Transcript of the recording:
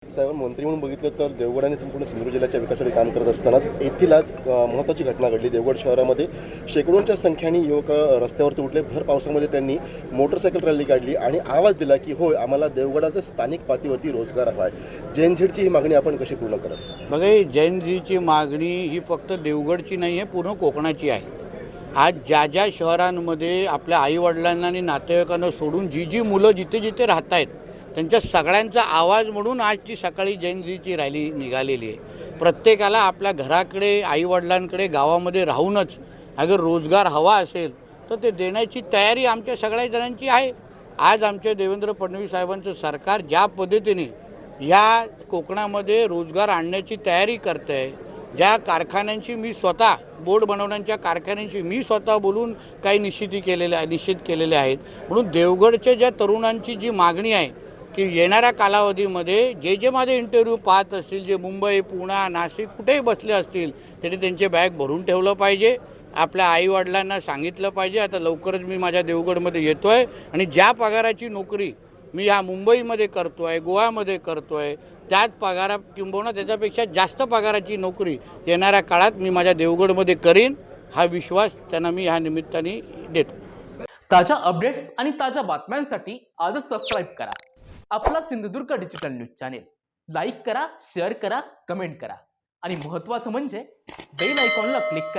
साहेब, मंत्री म्हणून बघितलं तर देवगड आणि संपूर्ण सिंधुदुर्ग जिल्ह्याच्या विकासासाठी काम करत असताना येथील आज महत्त्वाची घटना घडली. देवगड शहरामध्ये शेकडोंच्या संख्येने युवक रस्त्यावरती उठले. भर पावसामध्ये त्यांनी मोटरसायकल रॅली काढली आणि आवाज दिला की होय, आम्हाला देवगडाच्या स्थानिक पातळीवरती रोजगार हवा आहे. JNZ ची ही मागणी आपण कशी पूर्ण कराल? बघा, ही JNZ मागणी ही फक्त देवगडची नाही आहे, पूर्ण कोकणाची आहे. आज ज्या शहरांमध्ये आपल्या आईवडिलांना आणि नातेवाईकांना सोडून जी मुलं जिथे जिथे राहत आहेत त्यांच्या सगळ्यांचा आवाज म्हणून आज ती सकाळी JNZ रॅली निघालेली आहे. प्रत्येकाला आपल्या घराकडे, आईवडिलांकडे, गावामध्ये राहूनच अगर रोजगार हवा असेल तर ते देण्याची तयारी आमच्या सगळ्या जणांची आहे. आज आमच्या देवेंद्र फडणवीस साहेबांचं सरकार ज्या पद्धतीने या कोकणामध्ये रोजगार आणण्याची तयारी करते आहे, ज्या कारखान्यांची मी स्वतः बोर्ड बनवण्याच्या कारखान्यांची मी स्वतः बोलून काही निश्चित केलेले आहेत. म्हणून देवगडच्या ज्या तरुणांची जी मागणी आहे की येणाऱ्या कालावधीमध्ये जे माझे इंटरव्ह्यू पाहत असतील, जे मुंबई, पुणे, नाशिक कुठेही बसले असतील, त्यांनी त्यांचे बॅग भरून ठेवलं पाहिजे. आपल्या आईवडिलांना सांगितलं पाहिजे आता लवकरच मी माझ्या देवगडमध्ये येतो आहे आणि ज्या पगाराची नोकरी मी ह्या मुंबईमध्ये करतो आहे, गोव्यामध्ये करतो आहे, त्याच पगारा किंबहुना त्याच्यापेक्षा जास्त पगाराची नोकरी येणाऱ्या काळात मी माझ्या देवगडमध्ये करीन, हा विश्वास त्यांना मी ह्या निमित्ताने देतो. ताज्या अपडेट्स आणि ताज्या बातम्यांसाठी आजच सबस्क्राईब करा आपला Sindhudurg digital news channel. Like करा, शेअर करा, कमेंट करा आणि महत्त्वाचं म्हणजे बेल आयकॉनला क्लिक करा.